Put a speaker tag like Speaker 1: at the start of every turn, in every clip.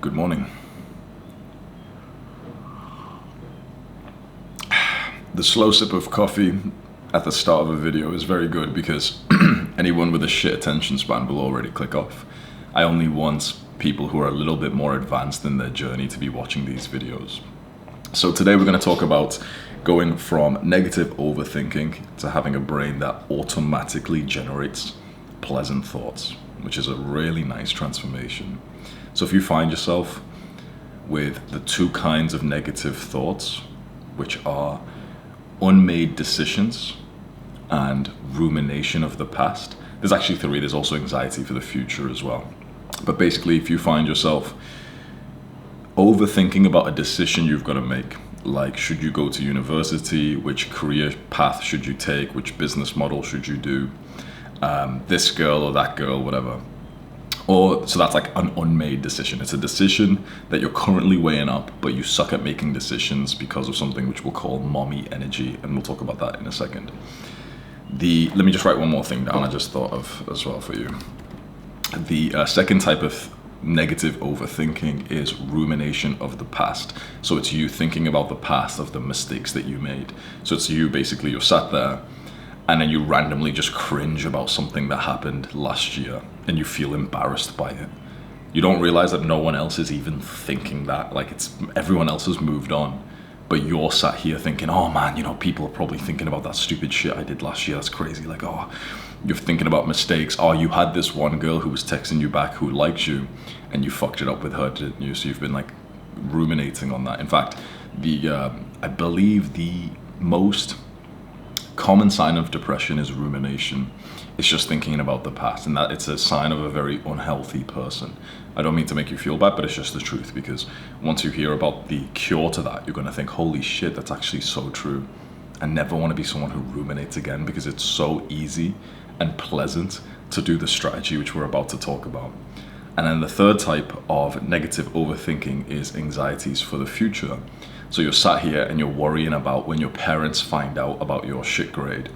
Speaker 1: Good morning. The slow sip of coffee at the start of a video is very good because anyone with a shit attention span will already click off. I only want people who are a little bit more advanced in their journey to be watching these videos. So today we're going to talk about going from negative overthinking to having a brain that automatically generates pleasant thoughts, which is a really nice transformation. So if you find yourself with the two kinds of negative thoughts, which are unmade decisions and rumination of the past, there's actually three. There's also anxiety for the future as well. But basically, if you find yourself overthinking about a decision you've got to make, like should you go to university, which career path should you take, which business model should you do, this girl or that girl, whatever. Or so that's like an unmade decision. It's a decision that you're currently weighing up, but you suck at making decisions because of something which we'll call mommy energy, and we'll talk about that in a second. Let me just write one more thing down I just thought of as well for you. The second type of negative overthinking is rumination of the past. So it's you thinking about the past of the mistakes that you made. So it's you basically, you're sat there and then you randomly just cringe about something that happened last year and you feel embarrassed by it. You don't realize that no one else is even thinking that. Like everyone else has moved on, but you're sat here thinking, oh man, people are probably thinking about that stupid shit I did last year. That's crazy. Like, oh, you're thinking about mistakes. Oh, you had this one girl who was texting you back who liked you and you fucked it up with her, didn't you? So you've been like ruminating on that. In fact, I believe the most common sign of depression is rumination. It's just thinking about the past, and that it's a sign of a very unhealthy person. I don't mean to make you feel bad, but it's just the truth, because once you hear about the cure to that, you're going to think, holy shit, that's actually so true. I never want to be someone who ruminates again, because it's so easy and pleasant to do the strategy which we're about to talk about. And then the third type of negative overthinking is anxieties for the future. So you're sat here and you're worrying about when your parents find out about your shit grade,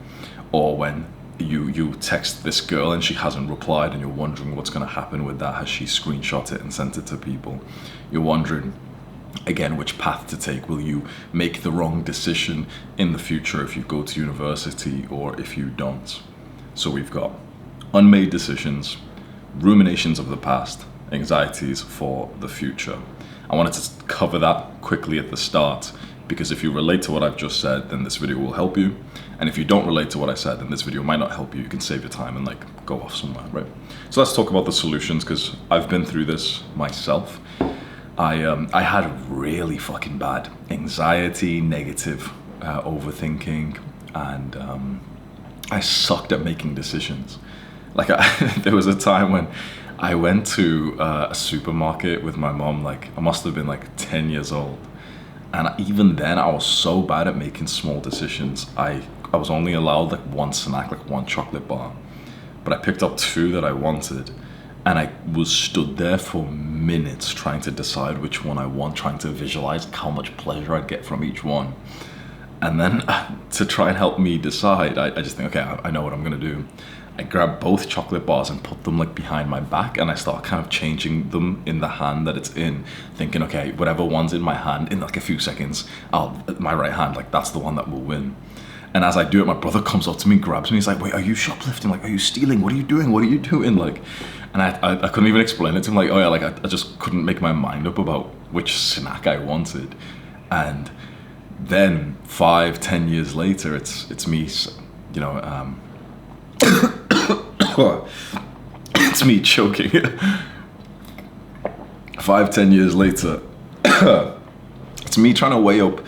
Speaker 1: or when you text this girl and she hasn't replied and you're wondering what's going to happen with that. Has she screenshot it and sent it to people? You're wondering, again, which path to take. Will you make the wrong decision in the future if you go to university or if you don't? So we've got unmade decisions, ruminations of the past, anxieties for the future. I wanted to cover that quickly at the start, because if you relate to what I've just said, then this video will help you. And if you don't relate to what I said, then this video might not help you. You can save your time and like go off somewhere, right? So let's talk about the solutions, because I've been through this myself. I had really fucking bad anxiety, negative overthinking, and I sucked at making decisions. Like there was a time when I went to a supermarket with my mom. Like I must have been like 10 years old. And even then, I was so bad at making small decisions. I was only allowed like one snack, like one chocolate bar. But I picked up two that I wanted. And I was stood there for minutes trying to decide which one I want, trying to visualize how much pleasure I'd get from each one. And then to try and help me decide, I just think, okay, I know what I'm going to do. I grab both chocolate bars and put them like behind my back, and I start kind of changing them in the hand that it's in, thinking, okay, whatever one's in my hand, in like a few seconds, my right hand, like that's the one that will win. And as I do it, my brother comes up to me, grabs me, he's like, wait, are you shoplifting? Like, are you stealing? What are you doing? What are you doing? Like, and I couldn't even explain it to him. Like, oh yeah, like I just couldn't make my mind up about which snack I wanted. And then 5-10 years later, it's me, it's me choking. 5-10 years later, it's me trying to weigh up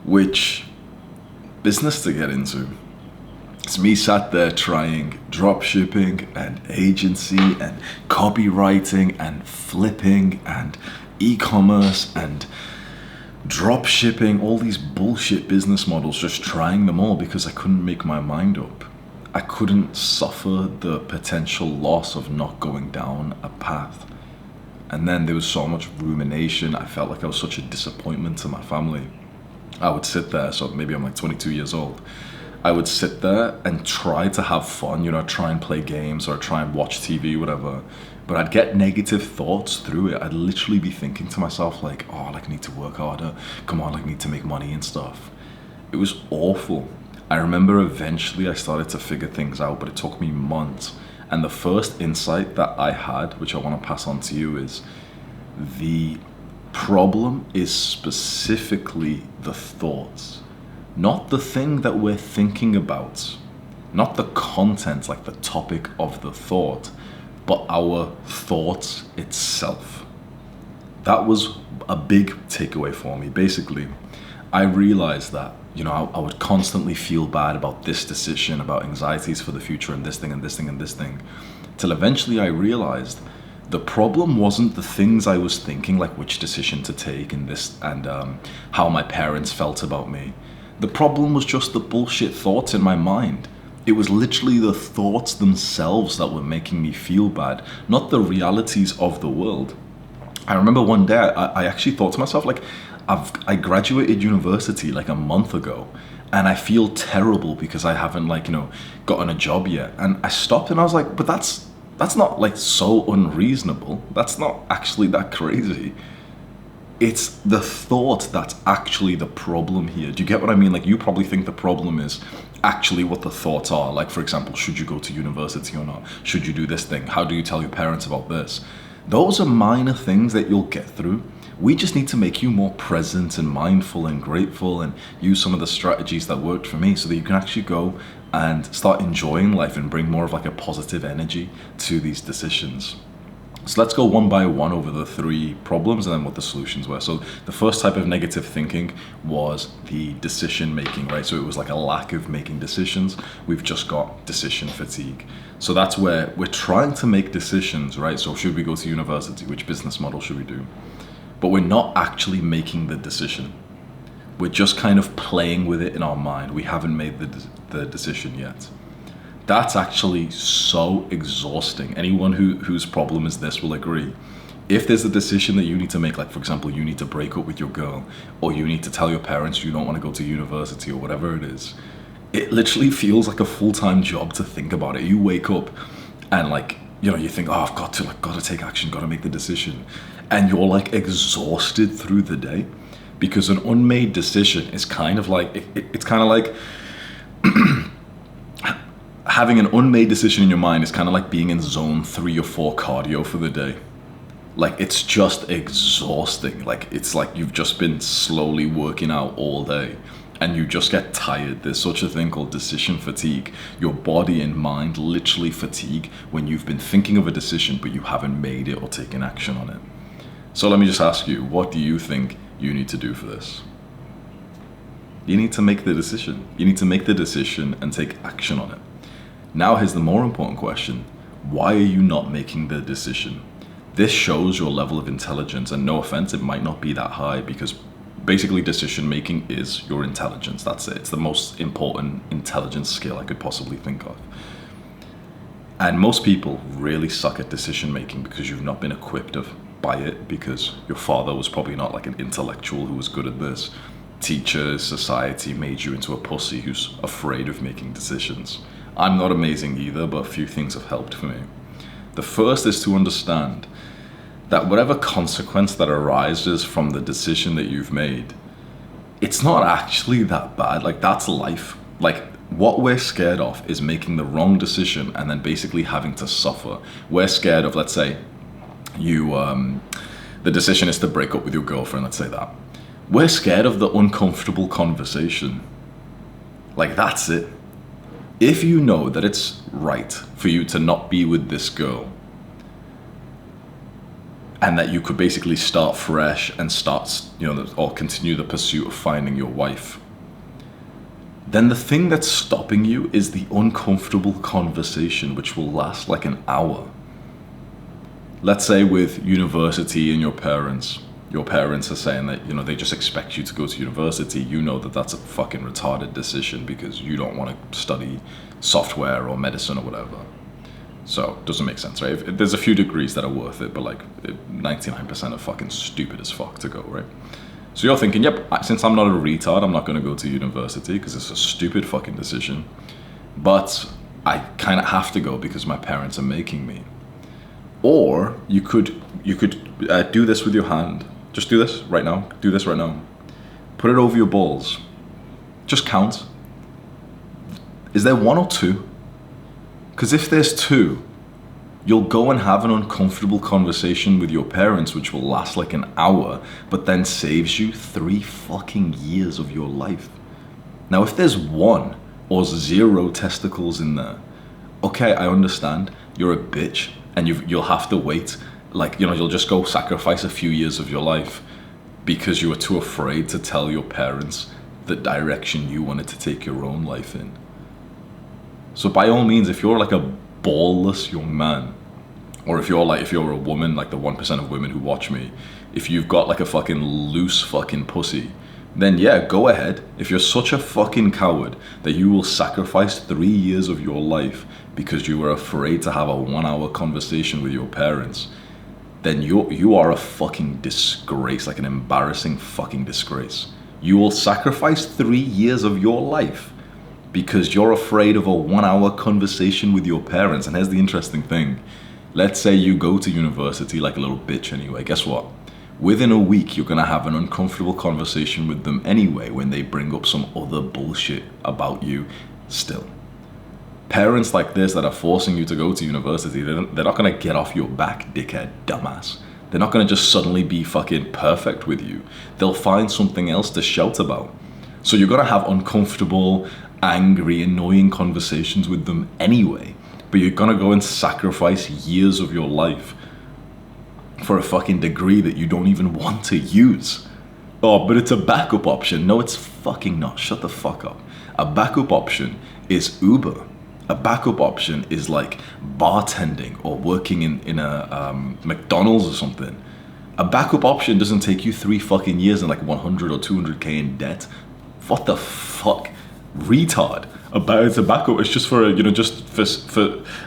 Speaker 1: which business to get into. It's me sat there trying drop shipping and agency and copywriting and flipping and e-commerce and drop shipping, all these bullshit business models, just trying them all because I couldn't make my mind up. I couldn't suffer the potential loss of not going down a path. And then there was so much rumination. I felt like I was such a disappointment to my family. I would sit there, so maybe I'm like 22 years old. I would sit there and try to have fun, try and play games or try and watch TV, whatever, But I'd get negative thoughts through it. I'd literally be thinking to myself like, oh, like I need to work harder. Come on, like I need to make money and stuff. It was awful. I remember eventually I started to figure things out, but it took me months. And the first insight that I had, which I want to pass on to you, is the problem is specifically the thoughts, not the thing that we're thinking about, not the content, like the topic of the thought, but our thoughts itself. That was a big takeaway for me. Basically, I realized that, I would constantly feel bad about this decision, about anxieties for the future, and this thing, and this thing, and this thing, till eventually I realized the problem wasn't the things I was thinking, like which decision to take and this, and how my parents felt about me. The problem was just the bullshit thoughts in my mind. It was literally the thoughts themselves that were making me feel bad, not the realities of the world. I remember one day I actually thought to myself, like, I graduated university like a month ago, and I feel terrible because I haven't gotten a job yet. And I stopped and I was like, but that's not like so unreasonable. That's not actually that crazy. It's the thought that's actually the problem here. Do you get what I mean? Like, you probably think the problem is actually what the thoughts are. Like, for example, should you go to university or not? Should you do this thing? How do you tell your parents about this? Those are minor things that you'll get through. We just need to make you more present and mindful and grateful, and use some of the strategies that worked for me so that you can actually go and start enjoying life and bring more of like a positive energy to these decisions. So let's go one by one over the 3 problems and then what the solutions were. So the first type of negative thinking was the decision making, right? So it was like a lack of making decisions. We've just got decision fatigue. So that's where we're trying to make decisions, right? So should we go to university? Which business model should we do? But we're not actually making the decision. We're just kind of playing with it in our mind. We haven't made the decision yet. That's actually so exhausting. Anyone whose problem is this will agree. If there's a decision that you need to make, like for example, you need to break up with your girl, or you need to tell your parents you don't want to go to university, or whatever it is, it literally feels like a full-time job to think about it. You wake up and you think, oh, I've got to take action, got to make the decision. And you're like exhausted through the day, because an unmade decision is kind of like, it's kind of like, having an unmade decision in your mind is kind of like being in zone 3 or 4 cardio for the day. Like, it's just exhausting. Like, it's like you've just been slowly working out all day and you just get tired. There's such a thing called decision fatigue. Your body and mind literally fatigue when you've been thinking of a decision but you haven't made it or taken action on it. So let me just ask you, what do you think you need to do for this? You need to make the decision. You need to make the decision and take action on it. Now here's the more important question. Why are you not making the decision? This shows your level of intelligence, and no offense, it might not be that high, because basically decision making is your intelligence. That's it. It's the most important intelligence skill I could possibly think of. And most people really suck at decision making because you've not been equipped by it, because your father was probably not like an intellectual who was good at this. Teachers, society made you into a pussy who's afraid of making decisions. I'm not amazing either, but a few things have helped for me. The first is to understand that whatever consequence that arises from the decision that you've made, it's not actually that bad. Like, that's life. Like, what we're scared of is making the wrong decision and then basically having to suffer. We're scared of, let's say, the decision is to break up with your girlfriend, let's say that. We're scared of the uncomfortable conversation. Like, that's it. If you know that it's right for you to not be with this girl, and that you could basically start fresh and or continue the pursuit of finding your wife, then the thing that's stopping you is the uncomfortable conversation, which will last like an hour. Let's say with university and your parents are saying that, they just expect you to go to university. You know that that's a fucking retarded decision because you don't want to study software or medicine or whatever. So it doesn't make sense, right? If there's a few degrees that are worth it, but 99% are fucking stupid as fuck to go, right? So you're thinking, yep, since I'm not a retard, I'm not going to go to university because it's a stupid fucking decision. But I kind of have to go because my parents are making me. Or you could do this with your hand. Just do this right now. Do this right now. Put it over your balls. Just count. Is there one or two? Because if there's two, you'll go and have an uncomfortable conversation with your parents, which will last like an hour, but then saves you 3 fucking years of your life. Now, if there's 1 or 0 testicles in there, okay, I understand. You're a bitch, and you'll have to wait. Like, you'll just go sacrifice a few years of your life because you were too afraid to tell your parents the direction you wanted to take your own life in. So by all means, if you're like a ballless young man, or if you're a woman, like the 1% of women who watch me, if you've got like a fucking loose fucking pussy, then yeah, go ahead. If you're such a fucking coward that you will sacrifice 3 years of your life because you were afraid to have a 1-hour conversation with your parents, then you are a fucking disgrace, like an embarrassing fucking disgrace. You will sacrifice 3 years of your life because you're afraid of a 1-hour conversation with your parents. And here's the interesting thing. Let's say you go to university like a little bitch anyway. Guess what? Within a week, you're gonna have an uncomfortable conversation with them anyway when they bring up some other bullshit about you still. Parents like this that are forcing you to go to university, they're not gonna get off your back, dickhead, dumbass. They're not gonna just suddenly be fucking perfect with you. They'll find something else to shout about. So you're gonna have uncomfortable, angry, annoying conversations with them anyway, but you're gonna go and sacrifice years of your life for a fucking degree that you don't even want to use. Oh, but it's a backup option. No, it's fucking not. Shut the fuck up. A backup option is Uber. A backup option is like bartending or working in a McDonald's or something. A backup option doesn't take you 3 fucking years and like 100 or 200k in debt. What the fuck? Retard. It's a backup. It's just for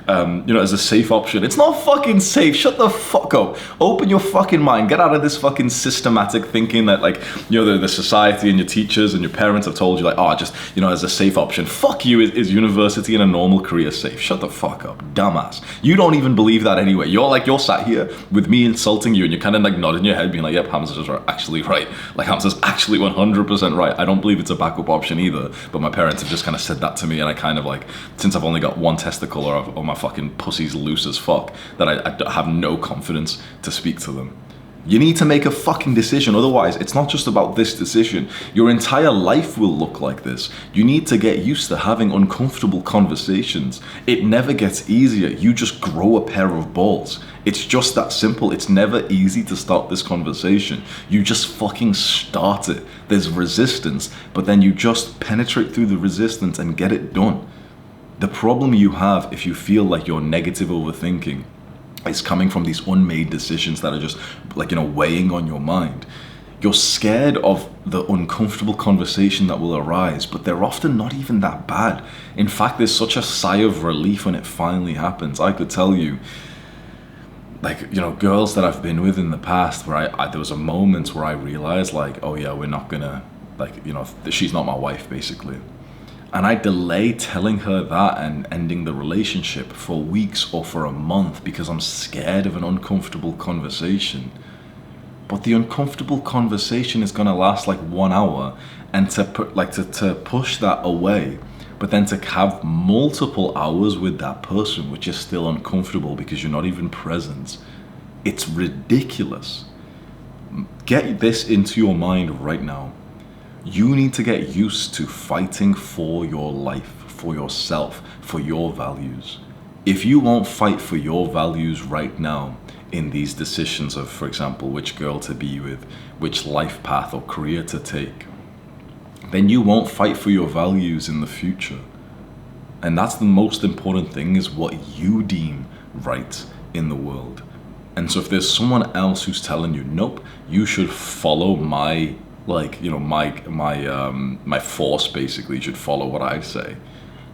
Speaker 1: as a safe option. It's not fucking safe. Shut the fuck up. Open your fucking mind. Get out of this fucking systematic thinking that the society and your teachers and your parents have told you as a safe option. Fuck you. Is university and a normal career safe? Shut the fuck up, dumbass. You don't even believe that anyway. You're sat here with me insulting you and you're kind of like nodding your head being like, yep, Hamza's actually right. Like Hamza's actually 100% right. I don't believe it's a backup option either, but my parents have just kind of said that to me, and I kind of since I've only got 1 testicle or my fucking pussy's loose as fuck, that I have no confidence to speak to them. You need to make a fucking decision, otherwise it's not just about this decision. Your entire life will look like this. You need to get used to having uncomfortable conversations. It never gets easier. You just grow a pair of balls. It's just that simple. It's never easy to start this conversation. You just fucking start it. There's resistance, but then you just penetrate through the resistance and get it done. The problem you have if you feel like you're negative overthinking is coming from these unmade decisions that are just weighing on your mind. You're scared of the uncomfortable conversation that will arise, but they're often not even that bad. In fact, there's such a sigh of relief when it finally happens. I could tell you, girls that I've been with in the past where there was a moment where I realized oh yeah, we're not gonna, she's not my wife basically. And I delayed telling her that and ending the relationship for weeks or for a month because I'm scared of an uncomfortable conversation. But the uncomfortable conversation is gonna last 1 hour, and to push that away, but then to have multiple hours with that person which is still uncomfortable because you're not even present, it's ridiculous. Get this into your mind right now. You need to get used to fighting for your life, for yourself, for your values. If you won't fight for your values right now in these decisions of, for example, which girl to be with, which life path or career to take, then you won't fight for your values in the future. And that's the most important thing, is what you deem right in the world. And so if there's someone else who's telling you, nope, you should follow my force, basically, you should follow what I say.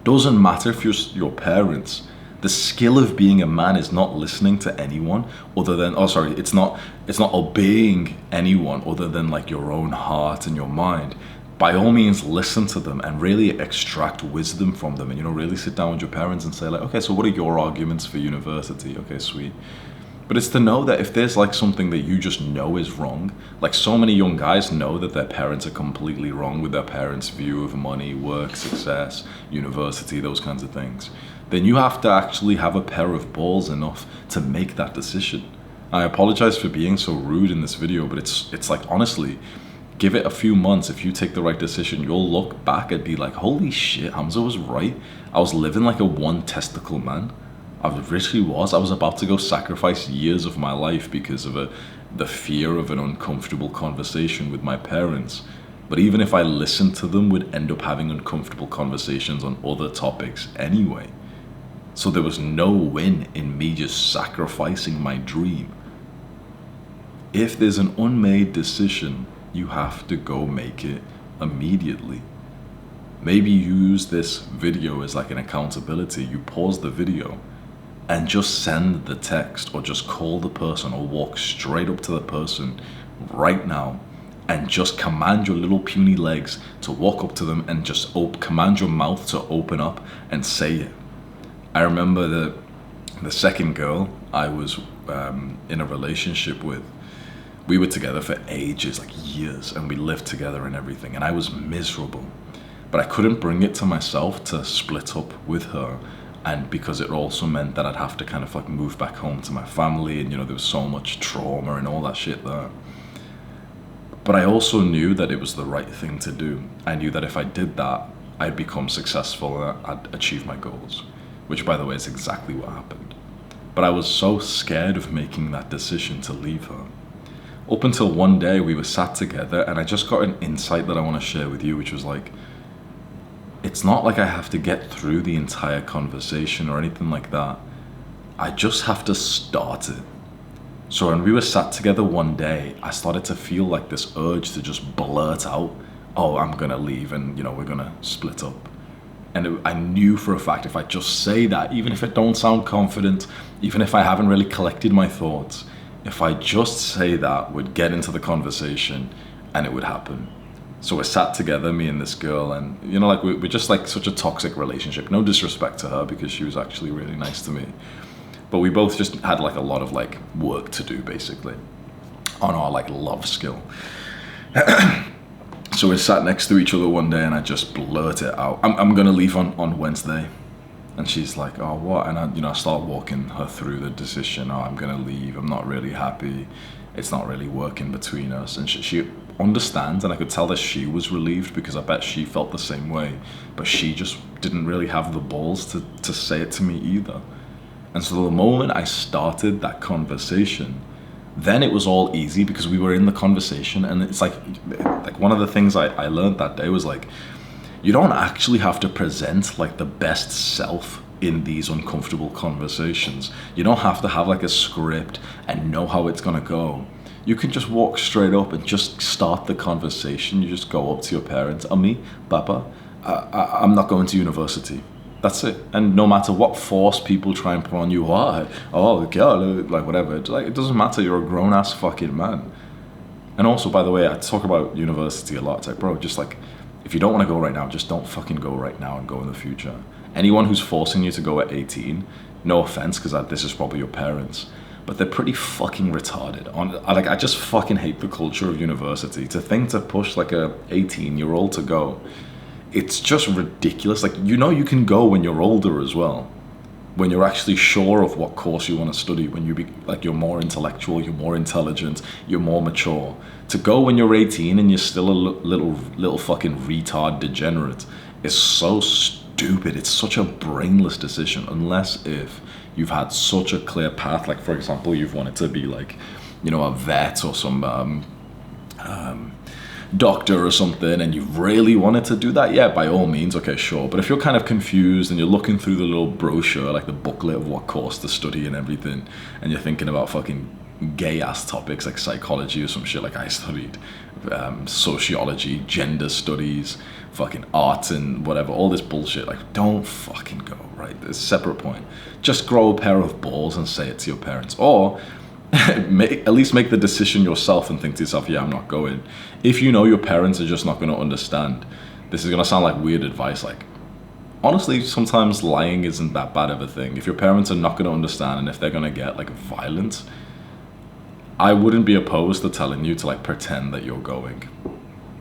Speaker 1: Doesn't matter if you're your parents. The skill of being a man is not listening to anyone other than, it's not obeying anyone other than your own heart and your mind. By all means, listen to them and really extract wisdom from them, and really sit down with your parents and say okay, so what are your arguments for university? Okay, sweet. But it's to know that if there's like something that you just know is wrong, like so many young guys know that their parents are completely wrong with their parents' view of money, work, success, university, those kinds of things, then you have to actually have a pair of balls enough to make that decision. I apologize for being so rude in this video, but it's like, honestly, give it a few months. If you take the right decision, you'll look back and be like, holy shit, Hamza was right. I was living like a one testicle man. I literally was. I was about to go sacrifice years of my life because of the fear of an uncomfortable conversation with my parents. But even if I listened to them, would end up having uncomfortable conversations on other topics anyway. So there was no win in me just sacrificing my dream. If there's an unmade decision, you have to go make it immediately. Maybe you use this video as like an accountability. You pause the video and just send the text, or just call the person, or walk straight up to the person right now and just command your little puny legs to walk up to them and just command your mouth to open up and say it. I remember the second girl I was in a relationship with, we were together for ages, like years, and we lived together and everything, and I was miserable. But I couldn't bring it to myself to split up with her, and because it also meant that I'd have to kind of like move back home to my family, and there was so much trauma and all that shit there. But I also knew that it was the right thing to do. I knew that if I did that, I'd become successful and I'd achieve my goals, which, by the way, is exactly what happened. But I was so scared of making that decision to leave her. Up until one day we were sat together and I just got an insight that I want to share with you, which was like, it's not like I have to get through the entire conversation or anything like that. I just have to start it. So when we were sat together one day, I started to feel like this urge to just blurt out, oh, I'm gonna leave and we're gonna split up. And I knew for a fact if I just say that, even if it don't sound confident, even if I haven't really collected my thoughts, if I just say that, we'd get into the conversation and it would happen. So we sat together, me and this girl, and like we're just like such a toxic relationship. No disrespect to her, because she was actually really nice to me. But we both just had like a lot of like work to do, basically, on our like love skill. So we sat next to each other one day and I just blurted out, I'm gonna leave on Wednesday. And she's like, oh, what? And I start walking her through the decision. Oh, I'm gonna leave, I'm not really happy, it's not really working between us. And she understands, and I could tell that she was relieved, because I bet she felt the same way, but she just didn't really have the balls to say it to me either. And so the moment I started that conversation, then it was all easy, because we were in the conversation. And it's like one of the things I learned that day was like, you don't actually have to present like the best self in these uncomfortable conversations. You don't have to have like a script and know how it's gonna go. You can just walk straight up and just start the conversation. You just go up to your parents, me, Papa, I'm not going to university. That's it. And no matter what force people try and put on you, oh, girl, like whatever, it doesn't matter. You're a grown ass fucking man. And also, by the way, I talk about university a lot. It's like, bro, just like, if you don't want to go right now, just don't fucking go right now and go in the future. Anyone who's forcing you to go at 18, no offense, because this is probably your parents, but they're pretty fucking retarded. I just fucking hate the culture of university. To think to push like a 18-year-old to go, it's just ridiculous. Like, you can go when you're older as well, when you're actually sure of what course you want to study, when you're more intellectual, you're more intelligent, you're more mature. To go when you're 18 and you're still a little fucking retard degenerate is so stupid. It's such a brainless decision, unless if you've had such a clear path. Like, for example, you've wanted to be like, a vet or some doctor or something, and you really wanted to do that, yeah, by all means, okay, sure. But if you're kind of confused and you're looking through the little brochure, like the booklet of what course to study and everything, and you're thinking about fucking gay ass topics like psychology or some shit, like I studied sociology, gender studies, fucking art and whatever, all this bullshit, like, don't fucking go, right? There's a separate point. Just grow a pair of balls and say it to your parents, or at least make the decision yourself and think to yourself, yeah, I'm not going. If you know your parents are just not going to understand, this is going to sound like weird advice, like, honestly, sometimes lying isn't that bad of a thing. If your parents are not going to understand, and if they're going to get like violent, I wouldn't be opposed to telling you to like pretend that you're going.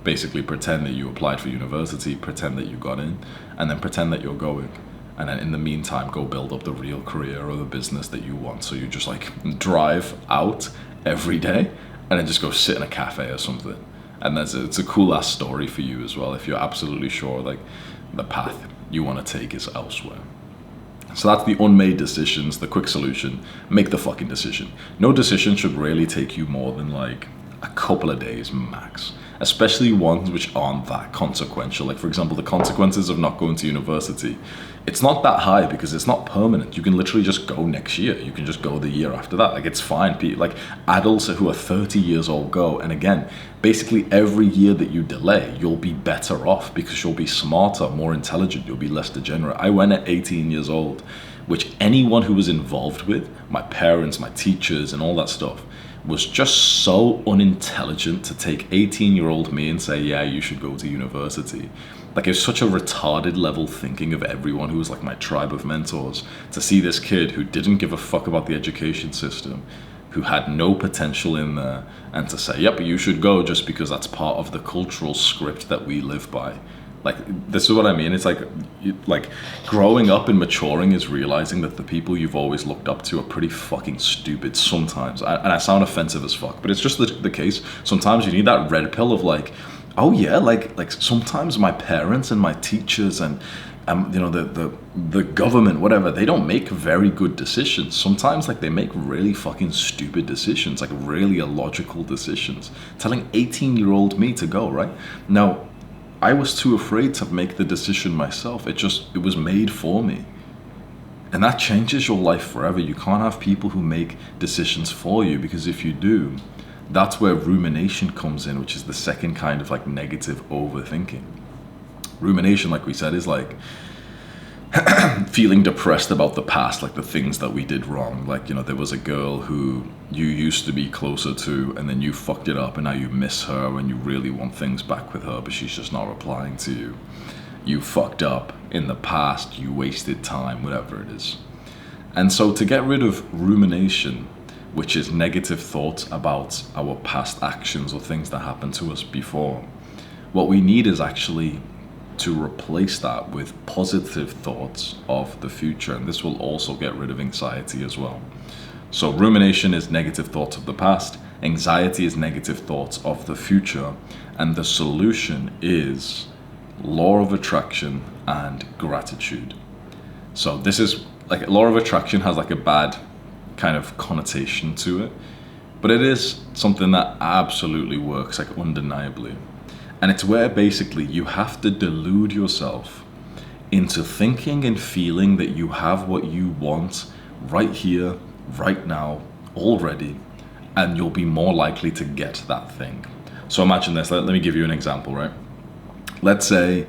Speaker 1: Basically pretend that you applied for university, pretend that you got in, and then pretend that you're going. And then in the meantime, go build up the real career or the business that you want. So you just like drive out every day and then just go sit in a cafe or something. And it's a cool ass story for you as well if you're absolutely sure like the path you want to take is elsewhere. So that's the unmade decisions, the quick solution. Make the fucking decision. No decision should really take you more than like a couple of days max, especially ones which aren't that consequential. Like for example, the consequences of not going to university, it's not that high because it's not permanent. You can literally just go next year. You can just go the year after that. Like it's fine. Like adults who are 30 years old go, and again, basically every year that you delay, you'll be better off because you'll be smarter, more intelligent, you'll be less degenerate. I went at 18 years old, which anyone who was involved with, my parents, my teachers and all that stuff, was just so unintelligent to take 18-year-old me and say, yeah, you should go to university. Like it was such a retarded level thinking of everyone who was like my tribe of mentors, to see this kid who didn't give a fuck about the education system, who had no potential in there, and to say, yep, you should go just because that's part of the cultural script that we live by. Like, this is what I mean. It's like growing up and maturing is realizing that the people you've always looked up to are pretty fucking stupid sometimes. And I sound offensive as fuck, but it's just the case. Sometimes you need that red pill of like, oh yeah, like sometimes my parents and my teachers and you know, the government, whatever, they don't make very good decisions. Sometimes like they make really fucking stupid decisions, like really illogical decisions. Telling 18-year-old me to go, right? Now, I was too afraid to make the decision myself. It was made for me. And that changes your life forever. You can't have people who make decisions for you, because if you do, that's where rumination comes in, which is the second kind of like negative overthinking. Rumination, like we said, is like feeling depressed about the past, like the things that we did wrong. Like, you know, there was a girl who you used to be closer to and then you fucked it up and now you miss her and you really want things back with her, but she's just not replying to you. You fucked up in the past, you wasted time, whatever it is. And so to get rid of rumination, which is negative thoughts about our past actions or things that happened to us before, what we need is actually to replace that with positive thoughts of the future. And this will also get rid of anxiety as well. So rumination is negative thoughts of the past. Anxiety is negative thoughts of the future. And the solution is law of attraction and gratitude. So this is like, law of attraction has like a bad kind of connotation to it, but it is something that absolutely works, like undeniably. And it's where basically you have to delude yourself into thinking and feeling that you have what you want right here, right now, already, and you'll be more likely to get that thing. So imagine this, let me give you an example, right? Let's say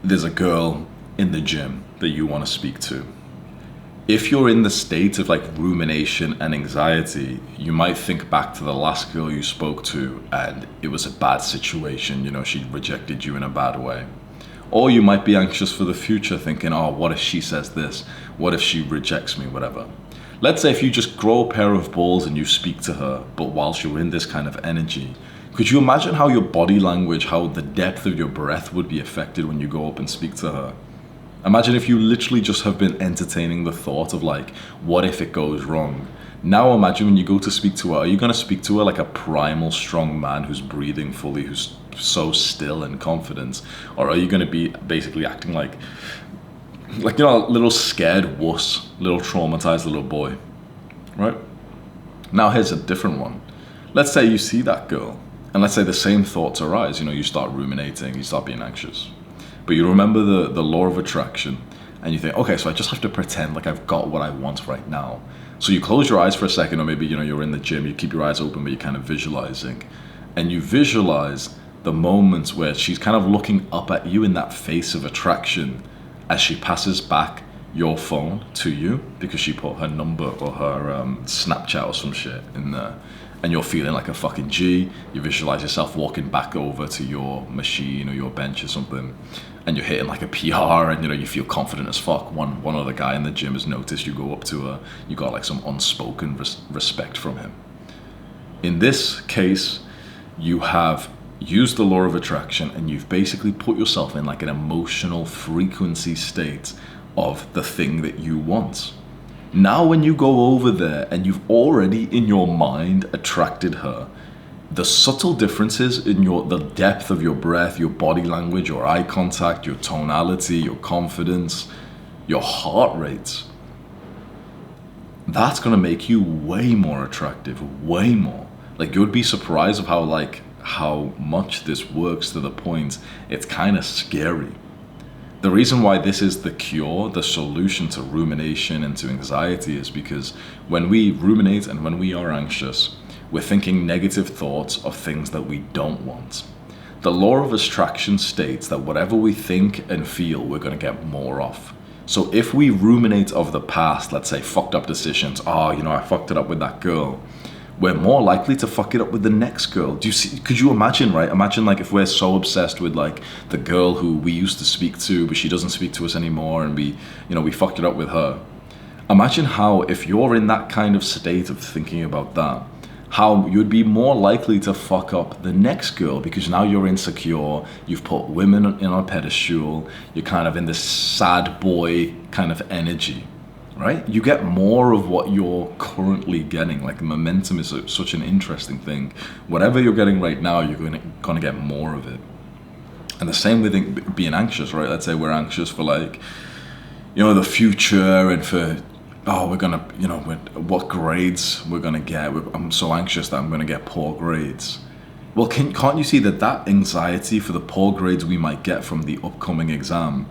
Speaker 1: there's a girl in the gym that you want to speak to. If you're in the state of like rumination and anxiety, you might think back to the last girl you spoke to and it was a bad situation, you know, she rejected you in a bad way. Or you might be anxious for the future, thinking, oh, what if she says this? What if she rejects me, whatever. Let's say if you just grow a pair of balls and you speak to her, but whilst you're in this kind of energy, could you imagine how your body language, how the depth of your breath would be affected when you go up and speak to her? Imagine if you literally just have been entertaining the thought of like, what if it goes wrong? Now imagine when you go to speak to her, are you going to speak to her like a primal, strong man who's breathing fully, who's so still and confident? Or are you going to be basically acting like, you know, a little scared wuss, little traumatized little boy, right? Now here's a different one. Let's say you see that girl and let's say the same thoughts arise, you know, you start ruminating, you start being anxious. But you remember the law of attraction and you think, okay, so I just have to pretend like I've got what I want right now. So you close your eyes for a second, or maybe, you know, you're in the gym, you keep your eyes open, but you're kind of visualizing. And you visualize the moments where she's kind of looking up at you in that face of attraction as she passes back your phone to you because she put her number or her Snapchat or some shit in there. And you're feeling like a fucking G. You visualize yourself walking back over to your machine or your bench or something, and you're hitting like a PR, and you know, you feel confident as fuck. One other guy in the gym has noticed you go up to her. You got like some unspoken respect from him. In this case, you have used the law of attraction and you've basically put yourself in like an emotional frequency state of the thing that you want. Now, when you go over there and you've already in your mind attracted her, the subtle differences in the depth of your breath, your body language, your eye contact, your tonality, your confidence, your heart rates, that's gonna make you way more attractive, way more. Like, you'd be surprised of how much this works, to the point it's kind of scary. The reason why this is the cure, the solution to rumination and to anxiety, is because when we ruminate and when we are anxious, we're thinking negative thoughts of things that we don't want. The law of attraction states that whatever we think and feel, we're going to get more of. So if we ruminate of the past, let's say fucked up decisions, I fucked it up with that girl, we're more likely to fuck it up with the next girl. Could you imagine, right? Imagine like if we're so obsessed with like the girl who we used to speak to, but she doesn't speak to us anymore, and we fucked it up with her. Imagine how, if you're in that kind of state of thinking about that, how you'd be more likely to fuck up the next girl, because now you're insecure, you've put women in a pedestal, you're kind of in this sad boy kind of energy, right? You get more of what you're currently getting. Like, momentum is such an interesting thing. Whatever you're getting right now, you're gonna get more of it. And the same with being anxious, right? Let's say we're anxious for the future, and for we're gonna, what grades we're gonna get. I'm so anxious that I'm gonna get poor grades. Well, can't you see that anxiety for the poor grades we might get from the upcoming exam,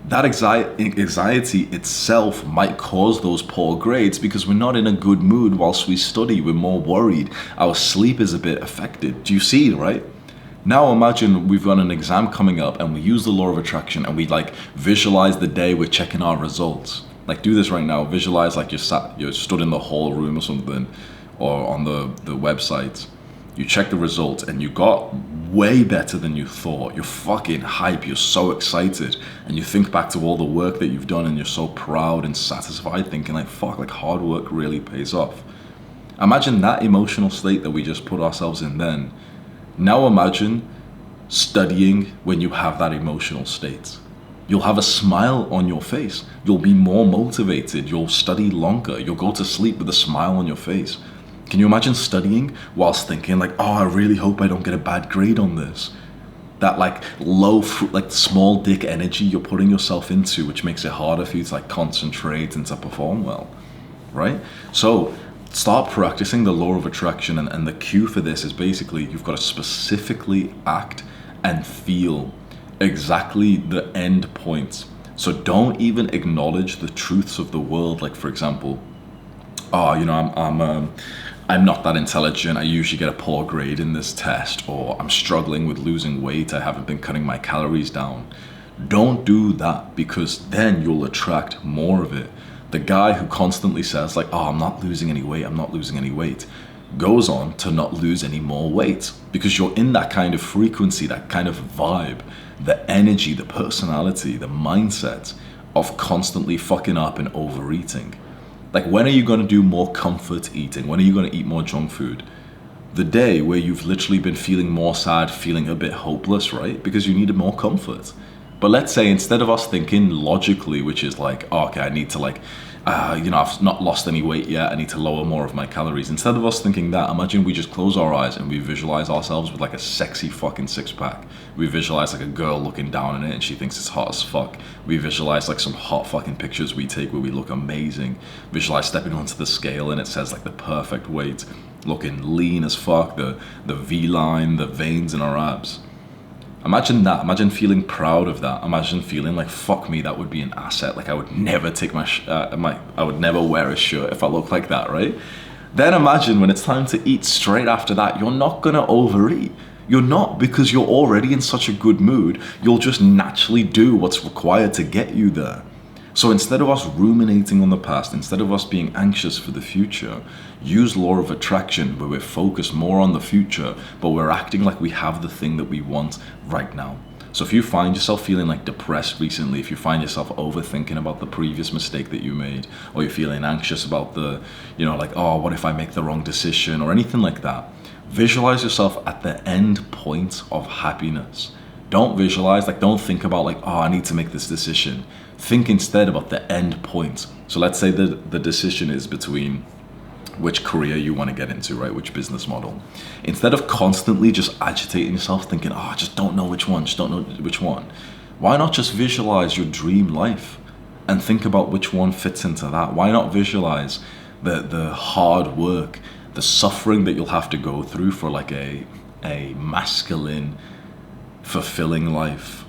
Speaker 1: that anxiety itself might cause those poor grades, because we're not in a good mood whilst we study. We're more worried. Our sleep is a bit affected. Do you see, right? Now imagine we've got an exam coming up and we use the law of attraction and we visualize the day we're checking our results. Do this right now. Visualize like you're stood in the hall room or something, or on the website. You check the results and you got way better than you thought. You're fucking hype. You're so excited. And you think back to all the work that you've done and you're so proud and satisfied, thinking hard work really pays off. Imagine that emotional state that we just put ourselves in then. Now imagine studying when you have that emotional state. You'll have a smile on your face. You'll be more motivated. You'll study longer. You'll go to sleep with a smile on your face. Can you imagine studying whilst thinking I really hope I don't get a bad grade on this? That low, small dick energy you're putting yourself into, which makes it harder for you to concentrate and to perform well, right? So start practicing the law of attraction, and the cue for this is basically you've got to specifically act and feel exactly the end point. So don't even acknowledge the truths of the world. Like, for example, I'm not that intelligent, I usually get a poor grade in this test, or I'm struggling with losing weight, I haven't been cutting my calories down. Don't do that, because then you'll attract more of it. The guy who constantly says I'm not losing any weight, goes on to not lose any more weight, because you're in that kind of frequency, that kind of vibe, the energy, the personality, the mindset of constantly fucking up and overeating. When are you going to do more comfort eating? When are you going to eat more junk food? The day where you've literally been feeling more sad, feeling a bit hopeless, right? Because you needed more comfort. But let's say instead of us thinking logically, which is okay, I need to I've not lost any weight yet, I need to lower more of my calories. Instead of us thinking that, imagine we just close our eyes and we visualize ourselves with a sexy fucking six pack. We visualize a girl looking down on it and she thinks it's hot as fuck. We visualize some hot fucking pictures we take where we look amazing. Visualize stepping onto the scale and it says the perfect weight, looking lean as fuck, the V-line, the veins in our abs. Imagine that. Imagine feeling proud of that. Imagine feeling fuck me, that would be an asset. I would never take I would never wear a shirt if I look like that, right? Then imagine when it's time to eat straight after that, you're not gonna overeat. You're not, because you're already in such a good mood. You'll just naturally do what's required to get you there. So instead of us ruminating on the past, instead of us being anxious for the future, use law of attraction, where we're focused more on the future, but we're acting like we have the thing that we want right now. So if you find yourself feeling like depressed recently, if you find yourself overthinking about the previous mistake that you made, or you're feeling anxious about the, like, oh, what if I make the wrong decision, or anything like that, visualize yourself at the end point of happiness. Don't visualize, don't think about oh, I need to make this decision. Think instead about the end point. So let's say the decision is between which career you want to get into, right? Which business model. Instead of constantly just agitating yourself, thinking, oh, I just don't know which one, Why not just visualize your dream life and think about which one fits into that? Why not visualize the hard work, the suffering that you'll have to go through for a masculine, fulfilling life,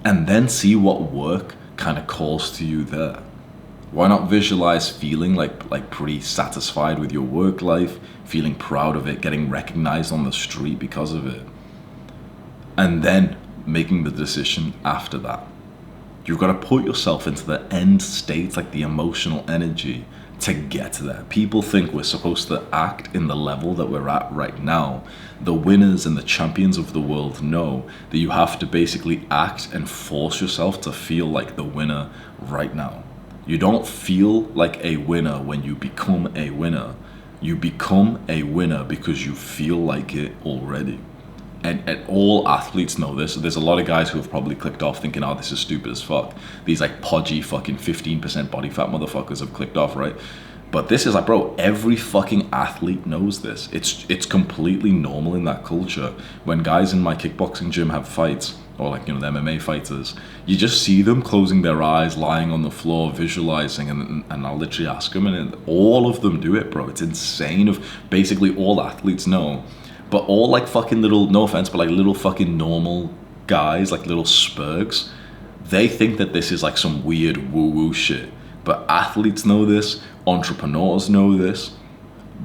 Speaker 1: and then see what work kind of calls to you there? Why not visualize feeling like pretty satisfied with your work life, feeling proud of it, getting recognized on the street because of it, and then making the decision after that? You've got to put yourself into the end state, the emotional energy to get there. People think we're supposed to act in the level that we're at right now. The winners and the champions of the world know that you have to basically act and force yourself to feel like the winner right now. You don't feel like a winner when you become a winner. You become a winner because you feel like it already. And all athletes know this. There's a lot of guys who have probably clicked off thinking, oh, this is stupid as fuck. These podgy fucking 15% body fat motherfuckers have clicked off, right? But this is bro, every fucking athlete knows this. It's completely normal in that culture. When guys in my kickboxing gym have fights, or the MMA fighters, you just see them closing their eyes, lying on the floor, visualizing, and I'll literally ask them, and all of them do it, bro. It's insane. Of basically all athletes know, but all fucking little, no offense, but little fucking normal guys, little spurgs, they think that this is some weird woo-woo shit. But athletes know this, entrepreneurs know this,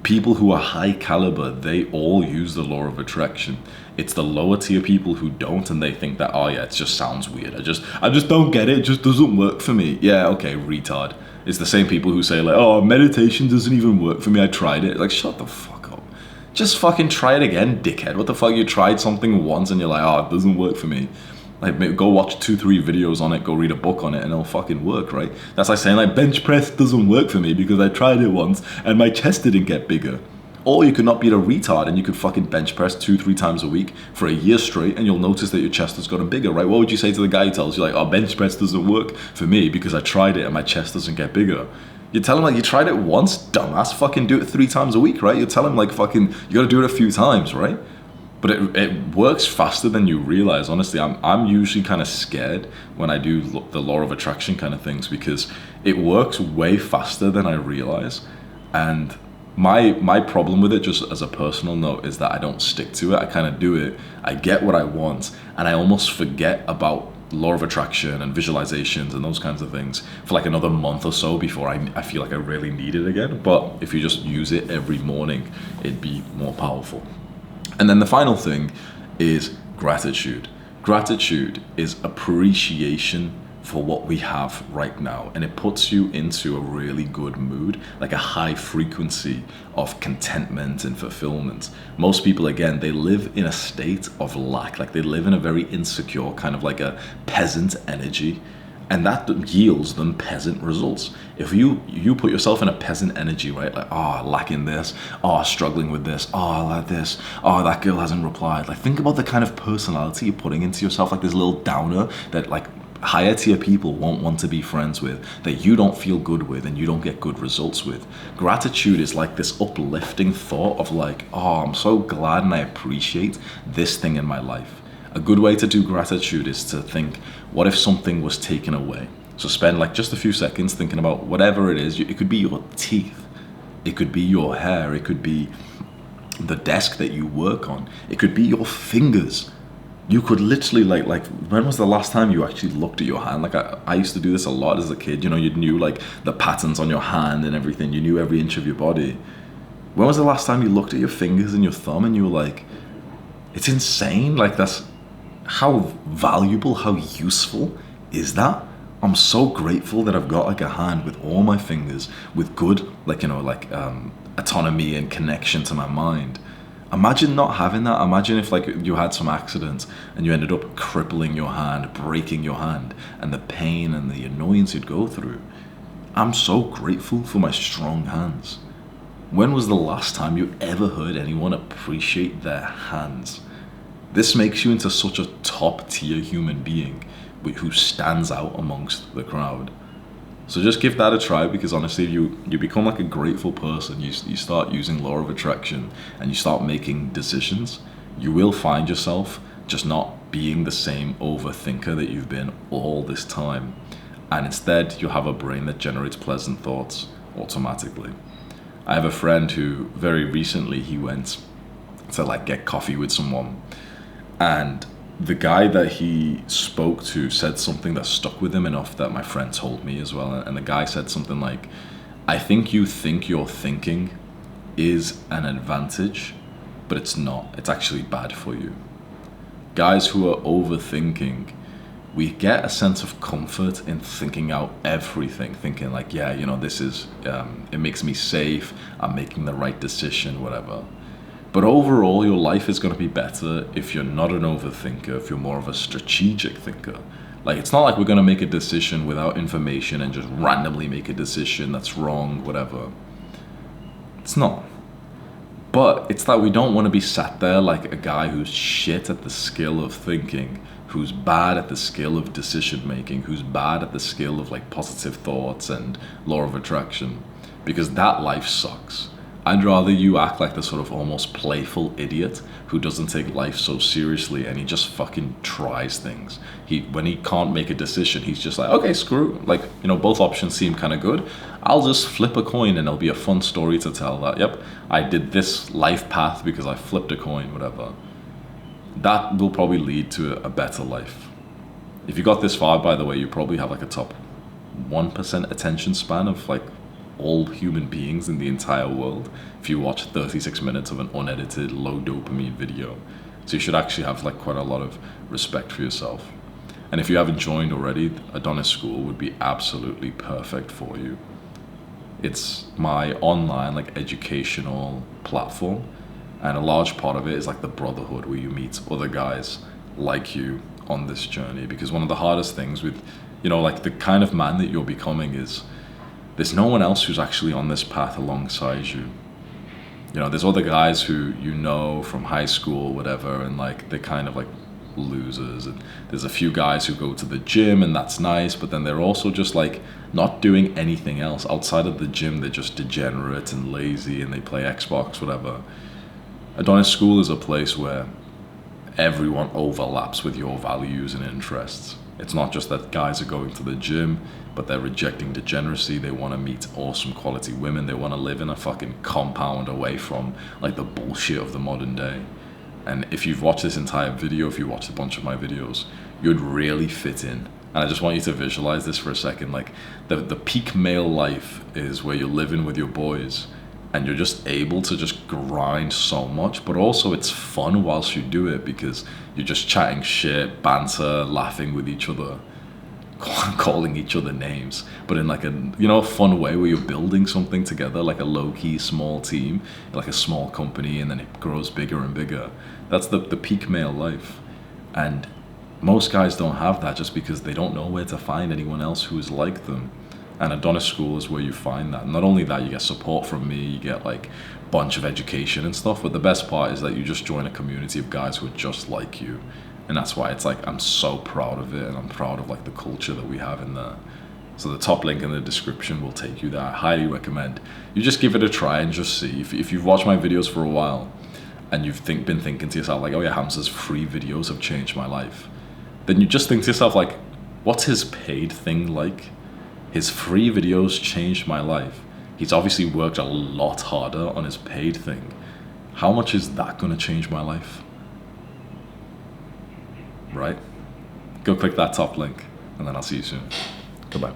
Speaker 1: people who are high caliber, they all use the law of attraction. It's the lower tier people who don't, and they think that, oh yeah, it just sounds weird. I just don't get it. It just doesn't work for me. Yeah, okay, retard. It's the same people who say oh, meditation doesn't even work for me. I tried it. Shut the fuck up. Just fucking try it again, dickhead. What the fuck? You tried something once and you're oh, it doesn't work for me. Maybe go watch 2-3 videos on it, go read a book on it, and it'll fucking work, right? That's like saying bench press doesn't work for me because I tried it once and my chest didn't get bigger. Or you could not be a retard and you could fucking bench press 2-3 times a week for a year straight, and you'll notice that your chest has gotten bigger, right? What would you say to the guy who tells you oh, bench press doesn't work for me because I tried it and my chest doesn't get bigger? You tell him you tried it once, dumbass, fucking do it 3 times a week, right? You tell him fucking, you gotta do it a few times, right? But it works faster than you realize. Honestly, I'm usually kind of scared when I do the law of attraction kind of things, because it works way faster than I realize. And my problem with it, just as a personal note, is that I don't stick to it. I kind of do it, I get what I want, and I almost forget about law of attraction and visualizations and those kinds of things for another month or so before I feel like I really need it again. But if you just use it every morning, it'd be more powerful. And then the final thing is gratitude. Gratitude is appreciation for what we have right now, and it puts you into a really good mood, a high frequency of contentment and fulfillment. Most people, again, they live in a state of lack, they live in a very insecure kind of a peasant energy, and that yields them peasant results. If you put yourself in a peasant energy, right, lacking this, struggling with this, like this, that girl hasn't replied, think about the kind of personality you're putting into yourself, this little downer that higher tier people won't want to be friends with, that you don't feel good with and you don't get good results with. Gratitude is this uplifting thought of oh, I'm so glad and I appreciate this thing in my life. A good way to do gratitude is to think, what if something was taken away? So spend just a few seconds thinking about whatever it is. It could be your teeth, it could be your hair, it could be the desk that you work on, it could be your fingers. You could literally when was the last time you actually looked at your hand? I used to do this a lot as a kid. You knew the patterns on your hand and everything. You knew every inch of your body. When was the last time you looked at your fingers and your thumb and you were it's insane. That's how valuable, how useful is that? I'm so grateful that I've got a hand with all my fingers, with good autonomy and connection to my mind. Imagine not having that. Imagine if like you had some accident and you ended up crippling your hand, breaking your hand, and the pain and the annoyance you'd go through. I'm so grateful for my strong hands. When was the last time you ever heard anyone appreciate their hands? This makes you into such a top tier human being who stands out amongst the crowd. So just give that a try, because honestly, if you become like a grateful person, you start using law of attraction and you start making decisions, you will find yourself just not being the same overthinker that you've been all this time. And instead, you'll have a brain that generates pleasant thoughts automatically. I have a friend who very recently he went to like get coffee with someone, and the guy that he spoke to said something that stuck with him enough that my friend told me as well. And the guy said something like, I think you think your thinking is an advantage, but it's not. It's actually bad for you. Guys who are overthinking, we get a sense of comfort in thinking out everything, thinking like, yeah, you know, this is, it makes me safe, I'm making the right decision, whatever. But overall, your life is going to be better if you're not an overthinker, if you're more of a strategic thinker. Like, it's not like we're going to make a decision without information and just randomly make a decision that's wrong, whatever. It's not. But it's that we don't want to be sat there like a guy who's shit at the skill of thinking, who's bad at the skill of decision making, who's bad at the skill of like positive thoughts and law of attraction, because that life sucks. I'd rather you act like the sort of almost playful idiot who doesn't take life so seriously and he just fucking tries things. When he can't make a decision, he's just like, okay, screw it. Like, you know, both options seem kind of good. I'll just flip a coin and it'll be a fun story to tell that, yep, I did this life path because I flipped a coin, whatever. That will probably lead to a better life. If you got this far, by the way, you probably have like a top 1% attention span of like all human beings in the entire world if you watch 36 minutes of an unedited, low dopamine video. So you should actually have like quite a lot of respect for yourself. And if you haven't joined already, Adonis School would be absolutely perfect for you. It's my online like educational platform, and a large part of it is like the brotherhood where you meet other guys like you on this journey. Because one of the hardest things with, you know, like the kind of man that you're becoming is there's no one else who's actually on this path alongside you. You know, there's other guys who you know from high school, whatever, and like they're kind of like losers. And there's a few guys who go to the gym and that's nice, but then they're also just like not doing anything else outside of the gym. They're just degenerate and lazy and they play Xbox, whatever. Adonis School is a place where everyone overlaps with your values and interests. It's not just that guys are going to the gym, but they're rejecting degeneracy. They want to meet awesome quality women. They want to live in a fucking compound away from like the bullshit of the modern day. And if you've watched this entire video, if you watched a bunch of my videos, you'd really fit in. And I just want you to visualize this for a second. Like the peak male life is where you're living with your boys and you're just able to just grind so much, but also it's fun whilst you do it because you're just chatting shit, banter, laughing with each other, calling each other names, but in like a, you know, fun way where you're building something together, like a low-key small team, like a small company, and then it grows bigger and bigger. That's the peak male life. And most guys don't have that just because they don't know where to find anyone else who is like them. And Adonis School is where you find that. Not only that, you get support from me, you get like a bunch of education and stuff, but the best part is that you just join a community of guys who are just like you. And that's why it's like, I'm so proud of it, and I'm proud of like the culture that we have in there. So the top link in the description will take you there. I highly recommend you just give it a try and just see. If you've watched my videos for a while and you've been thinking to yourself like, oh yeah, Hamza's free videos have changed my life, then you just think to yourself like, what's his paid thing like? His free videos changed my life. He's obviously worked a lot harder on his paid thing. How much is that gonna change my life? Right? Go click that top link and then I'll see you soon. Goodbye.